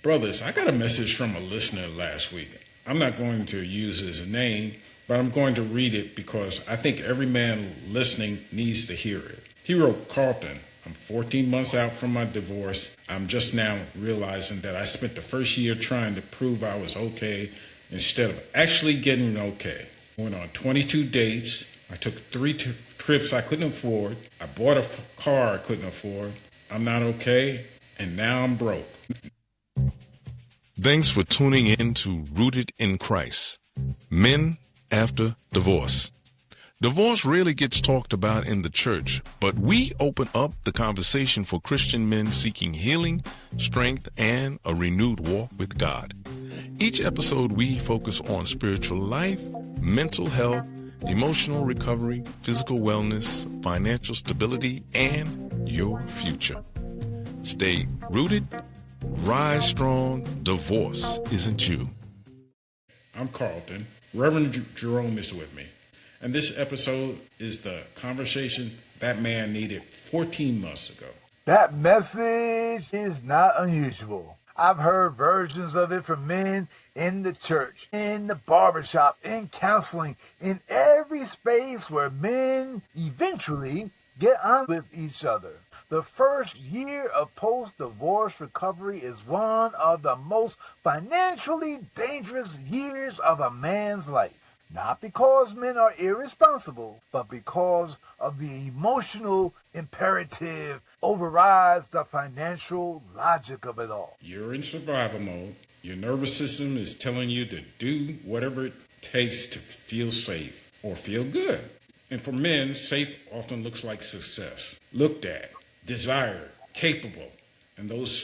Brothers, I got a message from a listener last week. I'm not going to use his name, but I'm going to read it because I think every man listening needs to hear it. He wrote, Karlton, I'm 14 months out from my divorce. I'm just now realizing that I spent the first year trying to prove I was okay instead of actually getting okay. I went on 22 dates. I took three trips I couldn't afford. I bought a car I couldn't afford. I'm not okay, and now I'm broke. Thanks for tuning in to Rooted in Christ. Men after divorce. Divorce rarely gets talked about in the church, but we open up the conversation for Christian men seeking healing, strength, and a renewed walk with God. Each episode, we focus on spiritual life, mental health, emotional recovery, physical wellness, financial stability, and your future. Stay rooted, rise strong, divorce isn't you. I'm Karlton. Reverend Jerome is with me. And this episode is the conversation that man needed 14 months ago. That message is not unusual. I've heard versions of it from men in the church, in the barbershop, in counseling, in every space where men eventually get on with each other. The first year of post-divorce recovery is one of the most financially dangerous years of a man's life. Not because men are irresponsible, but because of the emotional imperative overrides the financial logic of it all. You're in survival mode. Your nervous system is telling you to do whatever it takes to feel safe or feel good. And for men, safe often looks like success, looked at, desired, capable, and those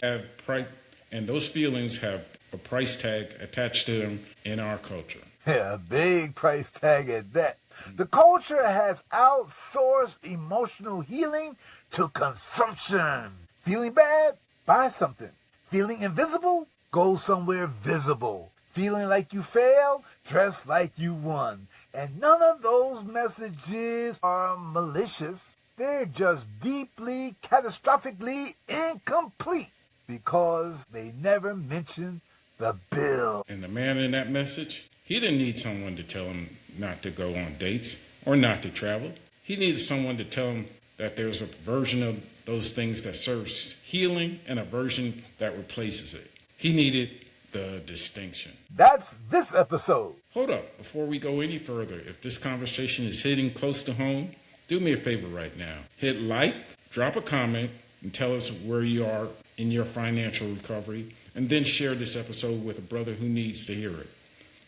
feelings have a price tag attached to them in our culture. Yeah, a big price tag at that. The culture has outsourced emotional healing to consumption. Feeling bad? Buy something. Feeling invisible? Go somewhere visible. Feeling like you failed? Dress like you won. And none of those messages are malicious. They're just deeply, catastrophically incomplete because they never mention the bill. And the man in that message, he didn't need someone to tell him not to go on dates or not to travel. He needed someone to tell him that there's a version of those things that serves healing and a version that replaces it. He needed the distinction. That's this episode. Hold up. Before we go any further, if this conversation is hitting close to home, do me a favor right now. Hit like, drop a comment, and tell us where you are in your financial recovery, and then share this episode with a brother who needs to hear it.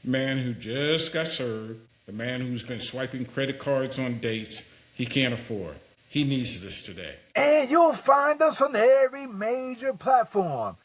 The man who just got served, the man who's been swiping credit cards on dates he can't afford. He needs this today. And you'll find us on every major platform.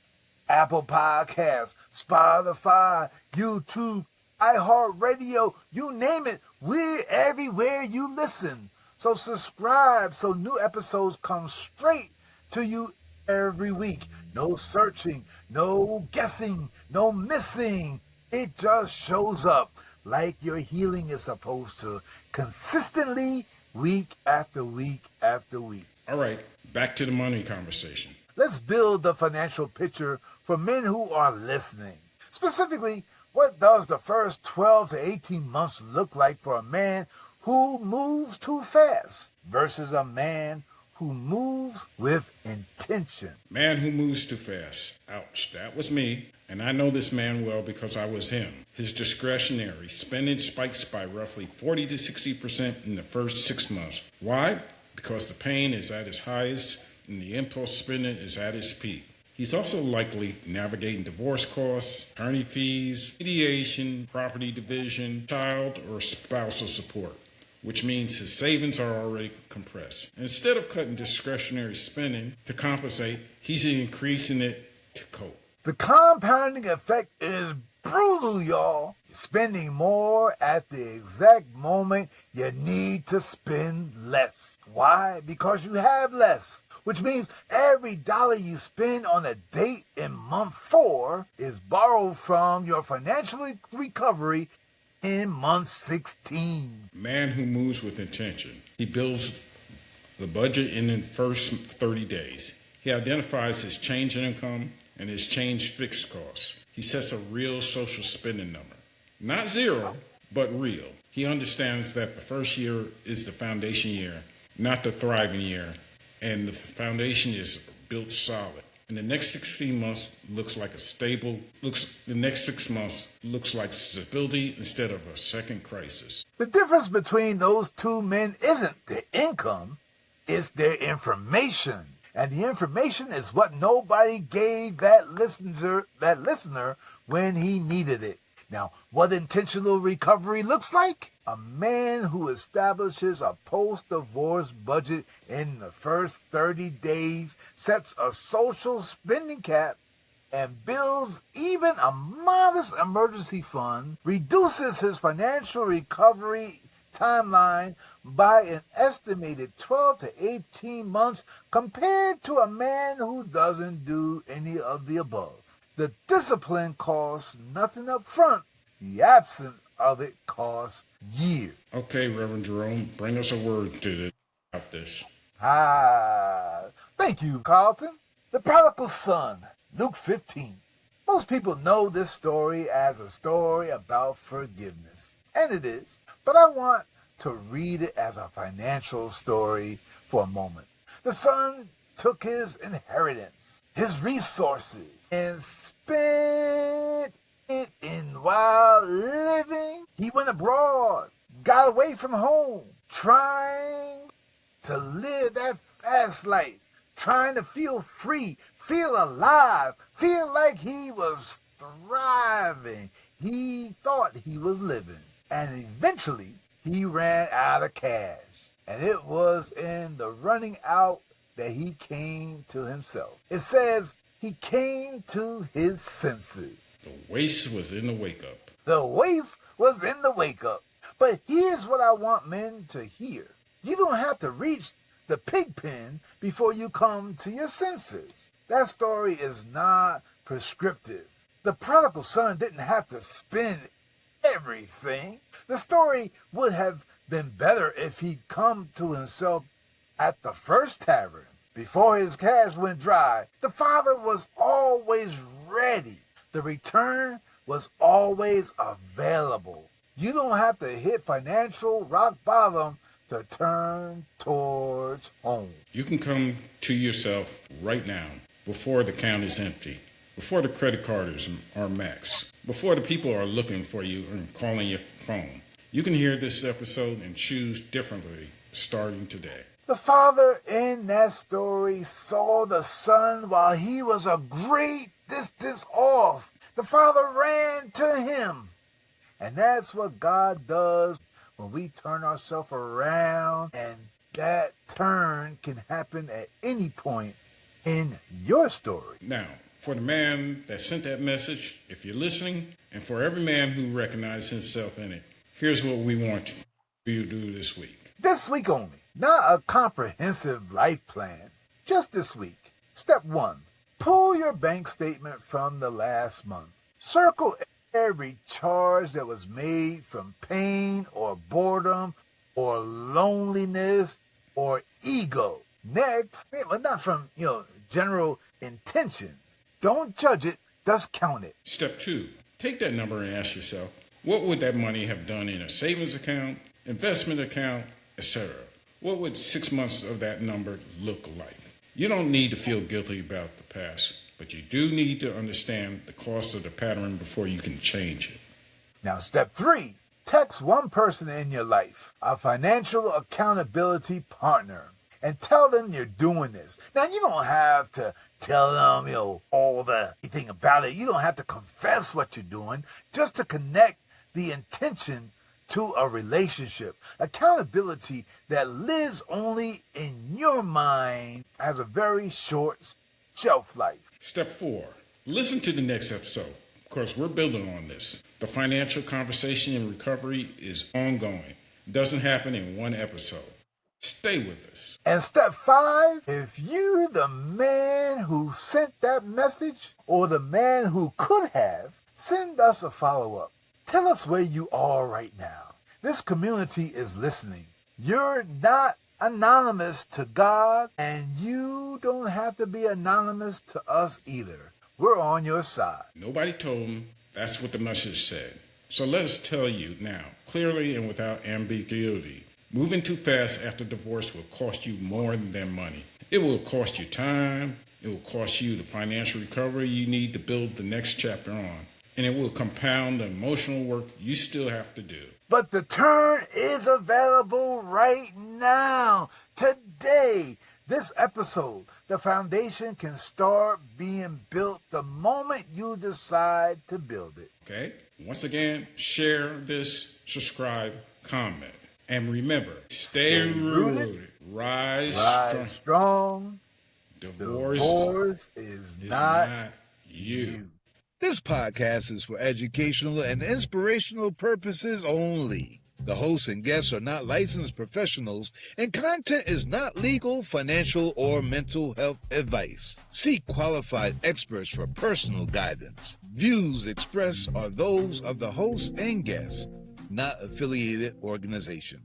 Apple Podcasts, Spotify, YouTube, iHeartRadio, you name it. We're everywhere you listen. So subscribe so new episodes come straight to you every week. No searching, no guessing, no missing. It just shows up like your healing is supposed to, consistently, week after week after week. All right, back to the money conversation. Let's build the financial picture for men who are listening. Specifically, what does the first 12 to 18 months look like for a man who moves too fast versus a man who moves with intention? Man who moves too fast. Ouch, that was me. And I know this man well because I was him. His discretionary spending spikes by roughly 40 to 60% in the first 6 months. Why? Because the pain is at its highest and the impulse spending is at its peak. He's also likely navigating divorce costs, attorney fees, mediation, property division, child or spousal support, which means his savings are already compressed. Instead of cutting discretionary spending to compensate, he's increasing it to cope. The compounding effect is brutal, y'all. You're spending more at the exact moment you need to spend less. Why? Because you have less. Which means every dollar you spend on a date in month 4 is borrowed from your financial recovery in month 16. Man who moves with intention. He builds the budget in the first 30 days. He identifies his change in income and his change fixed costs. He sets a real social spending number. Not zero, but real. He understands that the first year is the foundation year, not the thriving year, and the foundation is built solid. And the next 16 months looks like the next 6 months looks like stability instead of a second crisis. The difference between those two men isn't their income, it's their information. And the information is what nobody gave that listener when he needed it. Now, what intentional recovery looks like? A man who establishes a post-divorce budget in the first 30 days, sets a social spending cap, and builds even a modest emergency fund, reduces his financial recovery timeline by an estimated 12 to 18 months compared to a man who doesn't do any of the above. The discipline costs nothing up front. The absence of it costs years. Okay, Reverend Jerome, bring us a word about this. Thank you, Karlton. The Prodigal Son, Luke 15. Most people know this story as a story about forgiveness. And it is. But I want to read it as a financial story for a moment. The son took his inheritance, his resources, and spent it in wild living. He went abroad, got away from home, trying to live that fast life, trying to feel free, feel alive, feel like he was thriving. He thought he was living. And eventually, he ran out of cash. And it was in the running out that he came to himself. It says he came to his senses. The waste was in the wake-up. The waste was in the wake-up. But here's what I want men to hear. You don't have to reach the pig pen before you come to your senses. That story is not prescriptive. The prodigal son didn't have to spend everything. The story would have been better if he'd come to himself at the first tavern. Before his cash went dry, the father was always ready. The return was always available. You don't have to hit financial rock bottom to turn towards home. You can come to yourself right now, before the account is empty, before the credit card are maxed, before the people are looking for you and calling your phone. You can hear this episode and choose differently starting today. The father in that story saw the son while he was a great distance off. The father ran to him. And that's what God does when we turn ourselves around, and that turn can happen at any point in your story. Now, for the man that sent that message, if you're listening, and for every man who recognized himself in it, here's what we want you to do this week. This week only. Not a comprehensive life plan. Just this week. Step 1. Pull your bank statement from the last month. Circle every charge that was made from pain or boredom or loneliness or ego. Next, not from, general intention. Don't judge it, just count it. Step 2, take that number and ask yourself, what would that money have done in a savings account, investment account, etc.? What would 6 months of that number look like? You don't need to feel guilty about the past, but you do need to understand the cost of the pattern before you can change it. Now, step 3, text one person in your life, a financial accountability partner, and tell them you're doing this. Now, you don't have to tell them, everything about it. You don't have to confess what you're doing, just to connect the intention to a relationship. Accountability that lives only in your mind has a very short shelf life. Step 4, listen to the next episode. Of course, we're building on this. The financial conversation in recovery is ongoing. It doesn't happen in one episode. Stay with us. And step 5, if you're the man who sent that message or the man who could have, send us a follow-up. Tell us where you are right now. This community is listening. You're not anonymous to God, and you don't have to be anonymous to us either. we're on your side. Nobody told him. That's what the message said. So let us tell you now, clearly and without ambiguity, moving too fast after divorce will cost you more than money. It will cost you time. It will cost you the financial recovery you need to build the next chapter on. And it will compound the emotional work you still have to do. But the turn is available right now, today. This episode, the foundation can start being built the moment you decide to build it. Okay? Once again, share this, subscribe, comment. And remember, stay rooted, rise strong. Divorce is not you. This podcast is for educational and inspirational purposes only. The hosts and guests are not licensed professionals, and content is not legal, financial, or mental health advice. Seek qualified experts for personal guidance. Views expressed are those of the host and guests, not affiliated organization.